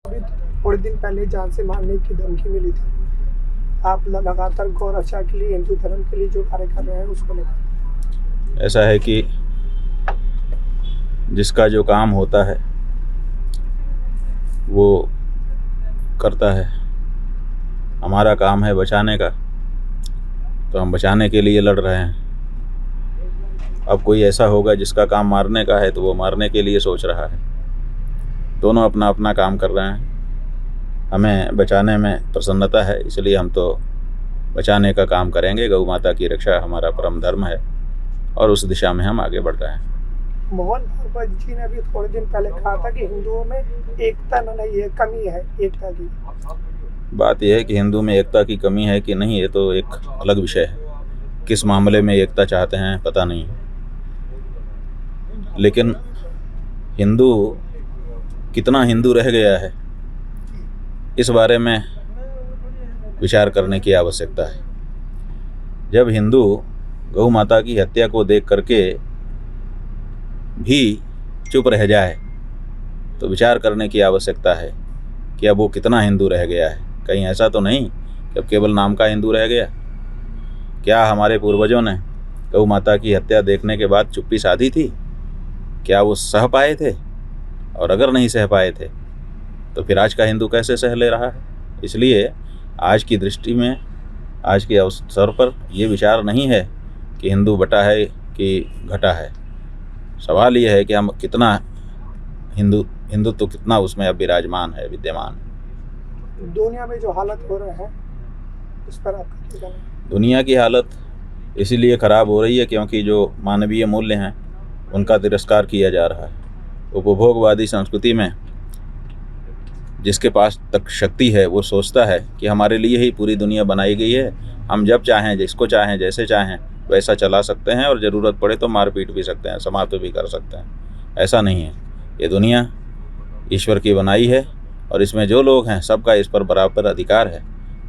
अभी थोड़े दिन पहले जान से मारने की धमकी मिली थी। आप लगातार गौ रक्षा के लिए, हिंदू धर्म के लिए जो कार्य कर रहे हैं उसको लेकर। ऐसा है कि जिसका जो काम होता है वो करता है। हमारा काम है बचाने का, तो हम बचाने के लिए लड़ रहे हैं। अब कोई ऐसा होगा जिसका काम मारने का है तो वो मारने के लिए सोच रहा है। दोनों अपना अपना काम कर रहे हैं। हमें बचाने में प्रसन्नता है, इसलिए हम तो बचाने का काम करेंगे। गौ माता की रक्षा हमारा परम धर्म है और उस दिशा में हम आगे बढ़ रहे हैं। मोहन भागवत जी ने अभी थोड़े दिन पहले कहा था कि हिंदुओं में एकता नहीं है, कमी है एकता की। बात यह है कि हिंदू में एकता की कमी है कि नहीं, ये तो एक अलग विषय है। किस मामले में एकता चाहते हैं पता नहीं, लेकिन हिंदू कितना हिंदू रह गया है इस बारे में विचार करने की आवश्यकता है। जब हिंदू गौ माता की हत्या को देख करके भी चुप रह जाए तो विचार करने की आवश्यकता है कि अब वो कितना हिंदू रह गया है। कहीं ऐसा तो नहीं कि अब केवल नाम का हिंदू रह गया। क्या हमारे पूर्वजों ने गौ माता की हत्या देखने के बाद चुप्पी साधी थी? क्या वो सह पाए थे? और अगर नहीं सह पाए थे तो फिर आज का हिंदू कैसे सह ले रहा है? इसलिए आज की दृष्टि में, आज के अवसर पर ये विचार नहीं है कि हिंदू बटा है कि घटा है। सवाल ये है कि हम कितना हिंदुत्व कितना उसमें अब विराजमान है, विद्यमान है। दुनिया में जो हालत हो रहा है उस पर आपका क्या कहना है? दुनिया की हालत इसीलिए ख़राब हो रही है क्योंकि जो मानवीय मूल्य हैं उनका तिरस्कार किया जा रहा है। उपभोगवादी संस्कृति में जिसके पास तक शक्ति है वो सोचता है कि हमारे लिए ही पूरी दुनिया बनाई गई है, हम जब चाहें, जिसको चाहें, जैसे चाहें वैसा चला सकते हैं और ज़रूरत पड़े तो मार पीट भी सकते हैं, समाप्त भी कर सकते हैं। ऐसा नहीं है। ये दुनिया ईश्वर की बनाई है और इसमें जो लोग हैं सबका इस पर बराबर अधिकार है।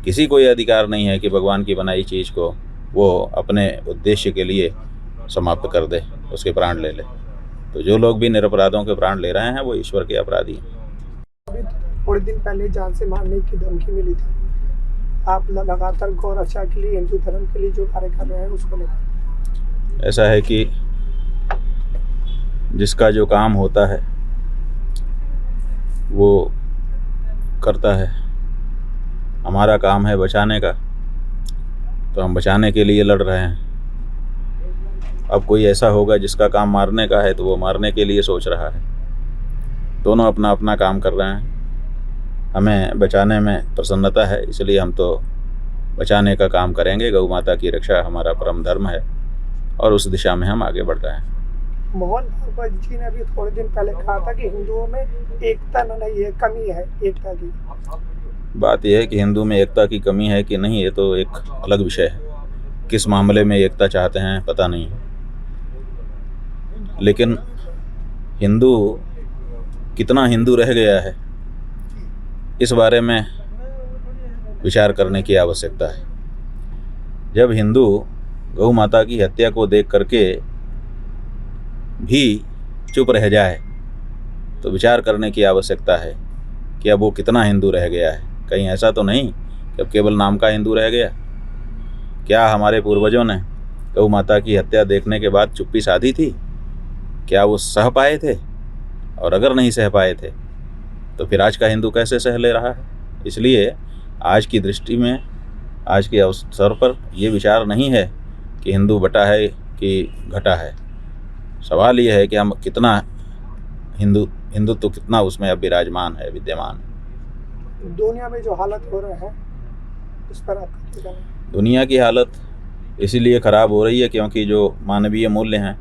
किसी को ये अधिकार नहीं है कि भगवान की बनाई चीज़ को वो अपने उद्देश्य के लिए समाप्त कर दे, उसके प्राण ले ले। तो जो लोग भी निरपराधों के प्राण ले रहे हैं वो ईश्वर के अपराधी हैं। अभी थोड़े दिन पहले जान से मारने की धमकी मिली थी। आप लगातार गौ रक्षा के लिए, हिंदू धर्म के लिए जो कार्य कर रहे हैं उसको लेकर। ऐसा है कि जिसका जो काम होता है वो करता है। हमारा काम है बचाने का, तो हम बचाने के लिए लड़ रहे हैं। अब कोई ऐसा होगा जिसका काम मारने का है तो वो मारने के लिए सोच रहा है। दोनों अपना अपना काम कर रहे हैं। हमें बचाने में प्रसन्नता है, इसलिए हम तो बचाने का काम करेंगे। गौ माता की रक्षा हमारा परम धर्म है और उस दिशा में हम आगे बढ़ रहे हैं। मोहन भागवत जी ने अभी थोड़े दिन पहले कहा था कि हिंदुओं में एकता नहीं है, कमी है एकता की। बात यह है कि हिंदू में एकता की कमी है कि नहीं, ये तो एक अलग विषय है। किस मामले में एकता चाहते हैं पता नहीं, लेकिन हिंदू कितना हिंदू रह गया है इस बारे में विचार करने की आवश्यकता है। जब हिंदू गौ माता की हत्या को देख करके भी चुप रह जाए तो विचार करने की आवश्यकता है कि अब वो कितना हिंदू रह गया है। कहीं ऐसा तो नहीं कि अब केवल नाम का हिंदू रह गया। क्या हमारे पूर्वजों ने गौ माता की हत्या देखने के बाद चुप्पी साधी थी? क्या वो सह पाए थे? और अगर नहीं सह पाए थे तो फिर आज का हिंदू कैसे सह ले रहा है? इसलिए आज की दृष्टि में, आज के अवसर पर ये विचार नहीं है कि हिंदू बटा है कि घटा है। सवाल ये है कि हम कितना हिंदुत्व कितना उसमें अब विराजमान है, विद्यमान है। दुनिया में जो हालत हो रहा है उस पर आपका क्या कहना है? दुनिया की हालत इसीलिए ख़राब हो रही है क्योंकि जो मानवीय मूल्य हैं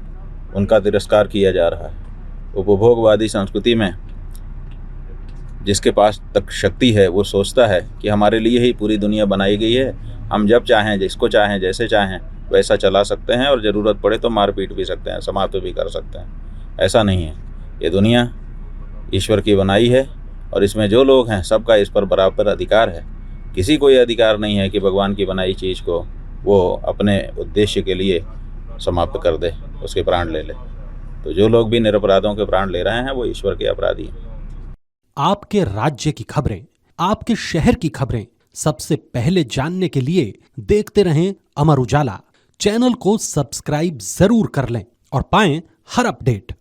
उनका तिरस्कार किया जा रहा है। उपभोगवादी संस्कृति में जिसके पास तक शक्ति है वो सोचता है कि हमारे लिए ही पूरी दुनिया बनाई गई है, हम जब चाहें, जिसको चाहें, जैसे चाहें वैसा चला सकते हैं और ज़रूरत पड़े तो मार पीट भी सकते हैं, समाप्त भी कर सकते हैं। ऐसा नहीं है। ये दुनिया ईश्वर की बनाई है और इसमें जो लोग हैं सबका इस पर बराबर अधिकार है। किसी को ये अधिकार नहीं है कि भगवान की बनाई चीज़ को वो अपने उद्देश्य के लिए समाप्त कर दे, उसके प्राण ले ले। तो जो लोग भी निरपराधों के प्राण ले रहे हैं वो ईश्वर के अपराधी हैं। आपके राज्य की खबरें, आपके शहर की खबरें सबसे पहले जानने के लिए देखते रहें अमर उजाला। चैनल को सब्सक्राइब जरूर कर लें और पाएं हर अपडेट।